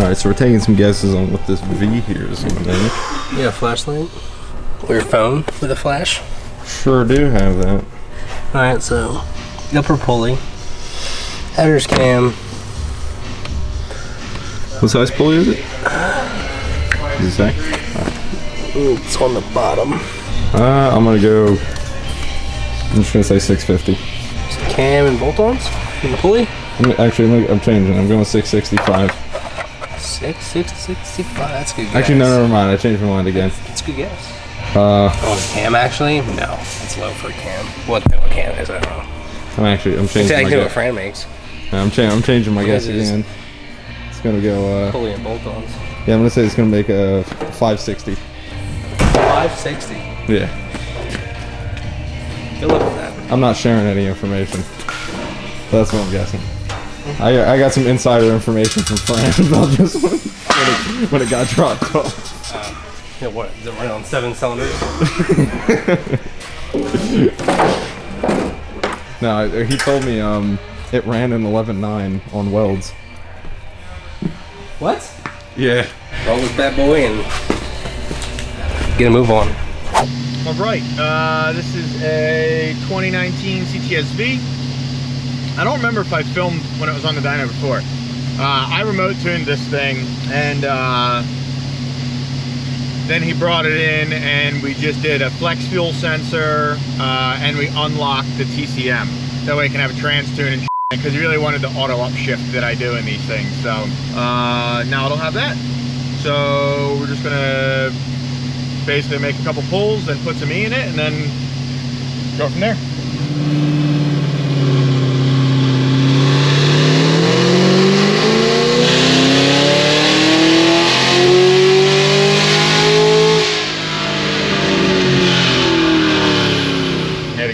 Alright, so we're taking some guesses on what this V here is going to be. You got a flashlight? Or your phone with a flash? Sure do have that. Alright, so upper pulley, header's cam. What size pulley is it? Does it say? It's on the bottom. I'm gonna go. I'm just gonna say 650. Cam and bolt-ons in the pulley? I'm changing. I'm going 665. 665. That's a good guess. Actually, no, never mind. I changed my mind again. That's a good guess. Oh, the cam actually? No, that's low for a cam. What cam is? I don't know. I'm changing. Exactly my what guess. Fran makes. I'm changing my guess again. It's gonna go. Pulley and bolt-ons. Yeah, I'm gonna say it's gonna make a 560. 560. Yeah. Good luck with that. I'm not sharing any information. That's what I'm guessing. I got some insider information from Fran about this one when it got dropped off. Yeah, what? Is it running on 7 cylinders? No, he told me it ran an 11.9 on welds. What? Yeah. Roll this bad boy and get a move on. All right, this is a 2019 CTSV. I don't remember if I filmed when it was on the dyno before. I remote tuned this thing, and then he brought it in and we just did a flex fuel sensor and we unlocked the TCM. That way it can have a trans tune and because he really wanted the auto upshift that I do in these things. So now it'll have that. So we're just gonna basically make a couple pulls and put some E in it and then go from there.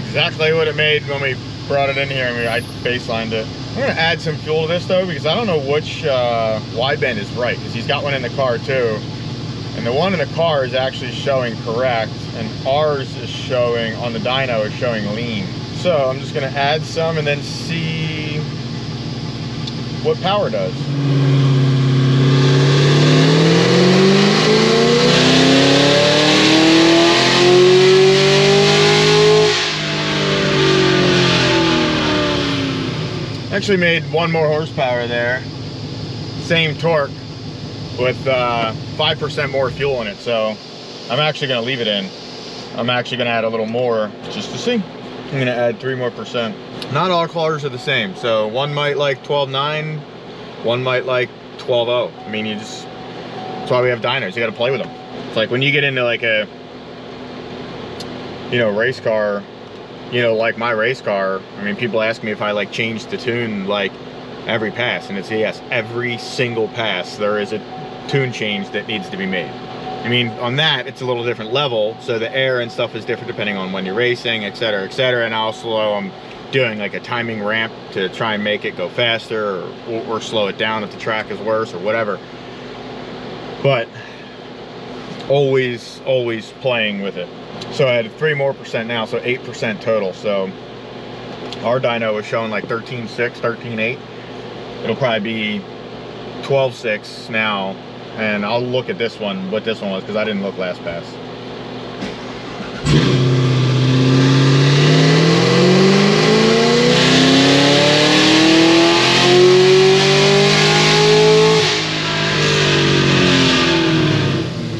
Exactly what it made when we brought it in here and I baselined it. I'm gonna add some fuel to this though because I don't know which wideband is right because he's got one in the car too. And the one in the car is actually showing correct and ours is showing, on the dyno, is showing lean. So I'm just gonna add some and then see what power does. Actually made 1 more horsepower there, same torque with 5% more fuel in it, so I'm actually going to leave it in. I'm actually going to add a little more just to see. I'm going to add 3 more %. Not all cars are the same, so one might like 12.9, one might like 12.0. I mean, that's why we have dynos. You got to play with them. It's like when you get into like a, race car, like my race car, I mean, people ask me if I like change the tune like every pass, and it's yes, every single pass there is a tune change that needs to be made. I mean, on that it's a little different level, so the air and stuff is different depending on when you're racing, etc., etc. And also I'm doing like a timing ramp to try and make it go faster or slow it down if the track is worse or whatever. But always playing with it. So I had 3 more % now, so 8% total. So our dyno was showing like 13.6, 13.8. It'll probably be 12.6 now, and I'll look at this one, what this one was, because I didn't look last pass.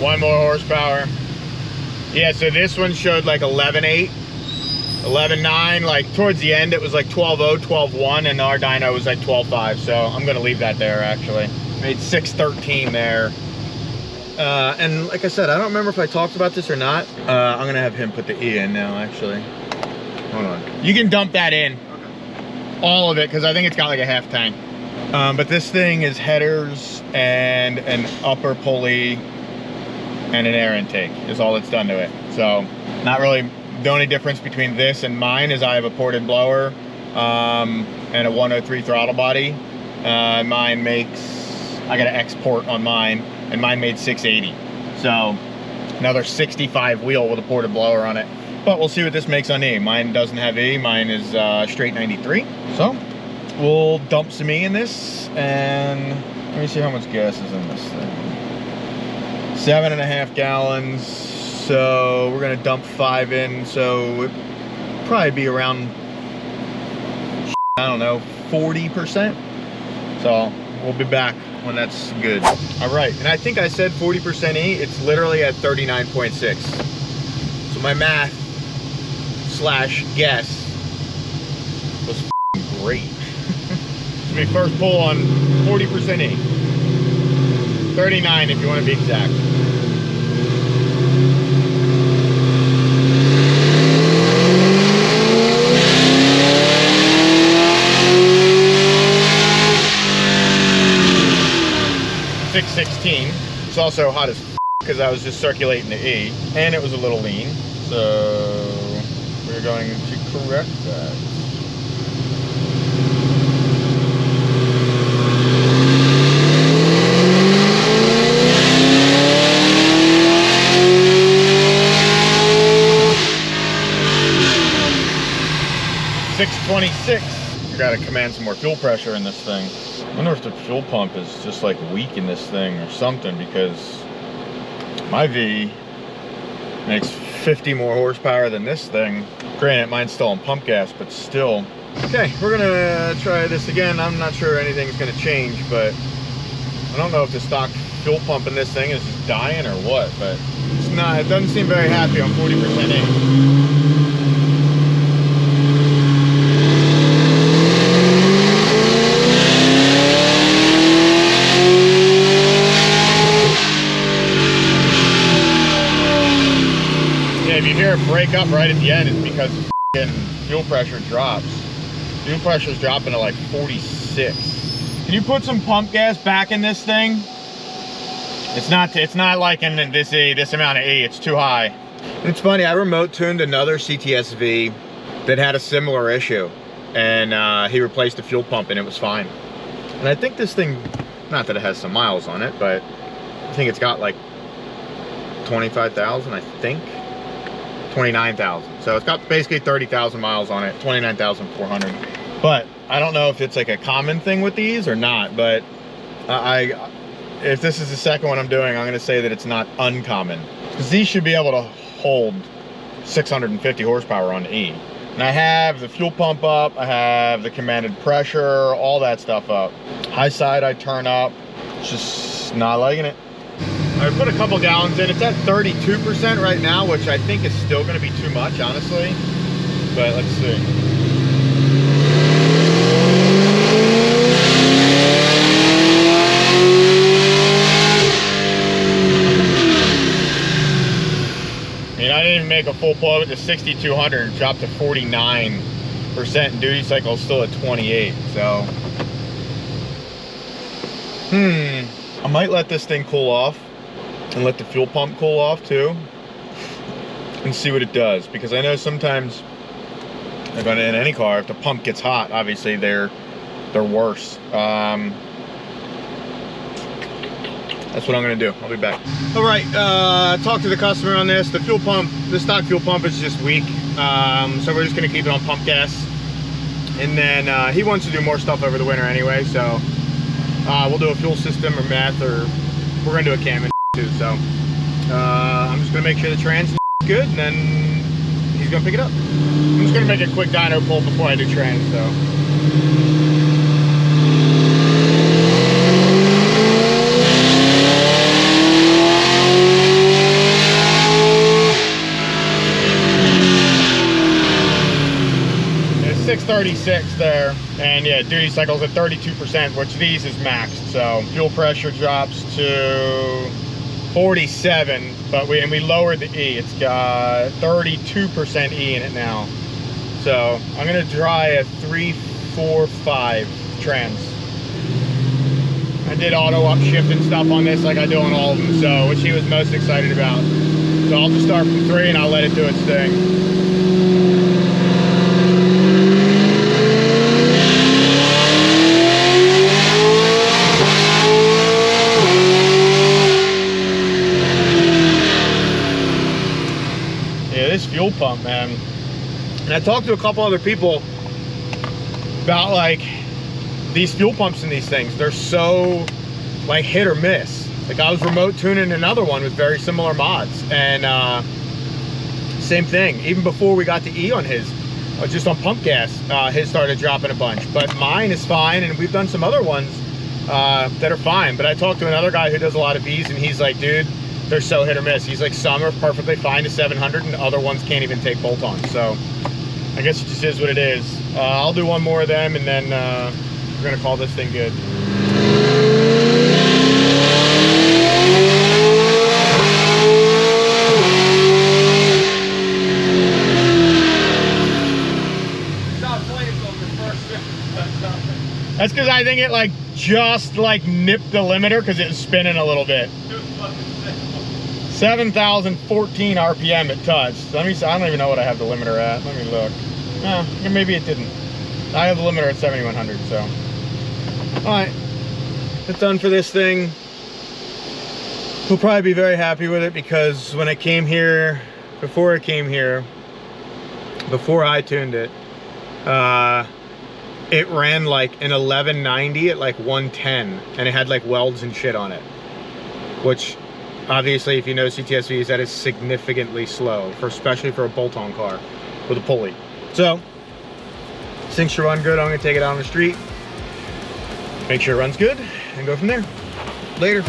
One more horsepower. Yeah, so this one showed like 11.8, 11.9, like towards the end it was like 12.0, 12.1, and our dyno was like 12.5, so I'm gonna leave that there actually. Made 6.13 there. And like I said, I don't remember if I talked about this or not. I'm gonna have him put the E in now actually. Hold on. You can dump that in. Okay. All of it, because I think it's got like a half tank. But this thing is headers and an upper pulley and an air intake is all it's done to it. So not really, the only difference between this and mine is I have a ported blower and a 103 throttle body. Mine makes, I got an export on mine, and mine made 680. So another 65 wheel with a ported blower on it. But we'll see what this makes on E. Mine doesn't have E, mine is straight 93. So we'll dump some E in this, and let me see how much gas is in this thing. 7.5 gallons. So we're gonna dump 5 in. So it'd probably be around, I don't know, 40%. So we'll be back when that's good. All right, and I think I said 40% E. It's literally at 39.6. So my math slash guess was great. It's my first pull on 40% E. 39 if you want to be exact. .616. It's also hot as because I was just circulating the E, and it was a little lean. So we're going to correct that. .626. You gotta command some more fuel pressure in this thing. I wonder if the fuel pump is just like weak in this thing or something, because my V makes 50 more horsepower than this thing. Granted, mine's still on pump gas, but still. Okay, we're gonna try this again. I'm not sure anything's gonna change, but I don't know if the stock fuel pump in this thing is just dying or what, but it's not. It doesn't seem very happy on 40% E. If you hear it break up right at the end, it's because fuel pressure drops. Fuel pressure is dropping to like 46. Can you put some pump gas back in this thing? It's not like in this amount of E. It's too high. It's funny. I remote tuned another CTS-V that had a similar issue, and he replaced the fuel pump, and it was fine. And I think this thing, not that it has some miles on it, but I think it's got like 25,000. I think. 29,000. So it's got basically 30,000 miles on it, 29,400. But I don't know if it's like a common thing with these or not, but if this is the second one I'm doing, I'm gonna say that it's not uncommon. Because these should be able to hold 650 horsepower on E. And I have the fuel pump up, I have the commanded pressure, all that stuff up. High side I turn up, just not liking it. I put a couple gallons in. It's at 32% right now, which I think is still going to be too much, honestly. But let's see. I mean, I didn't even make a full pull of it to 6,200. Dropped to 49%, and duty cycle is still at 28. So, I might let this thing cool off. And let the fuel pump cool off too, and see what it does. Because I know sometimes, like in any car, if the pump gets hot, obviously they're worse. That's what I'm gonna do. I'll be back. All right, talk to the customer on this. The fuel pump, the stock fuel pump is just weak. So we're just gonna keep it on pump gas. And then he wants to do more stuff over the winter anyway, so we'll do a fuel system or meth, or we're gonna do a cam too. So I'm just gonna make sure the trans is good, and then he's gonna pick it up. I'm just gonna make a quick dyno pull before I do trans. So it's 636 there, and yeah, duty cycle's at 32%, which these is maxed. So fuel pressure drops to 47, but we lowered the E. It's got 32% E in it now. So I'm gonna try a 3-4-5 trans. I did auto upshift and stuff on this like I do on all of them, so which he was most excited about. So I'll just start from 3 and I'll let it do its thing. This fuel pump, man. And I talked to a couple other people about like these fuel pumps in these things, they're so like hit or miss. Like I was remote tuning another one with very similar mods, and same thing. Even before we got the E on his, just on pump gas, his started dropping a bunch. But mine is fine, and we've done some other ones that are fine. But I talked to another guy who does a lot of E's, and he's like, dude, they're so hit or miss. He's like, some are perfectly fine to 700, and other ones can't even take bolt-on. So I guess it just is what it is. I'll do one more of them, and then we're gonna call this thing good. That's because I think it like just like nipped the limiter because it was spinning a little bit. 7,014 RPM it touched. Let me see, I don't even know what I have the limiter at. Let me look. Maybe it didn't. I have the limiter at 7,100, so. All right, that's done for this thing. We'll probably be very happy with it because when I came here, before I tuned it, it ran like an 1190 at like 110, and it had like welds and shit on it, which obviously if you know CTSVs, that is significantly slow, especially for a bolt-on car with a pulley. So this thing should run good. I'm gonna take it out on the street, make sure it runs good, and go from there. Later.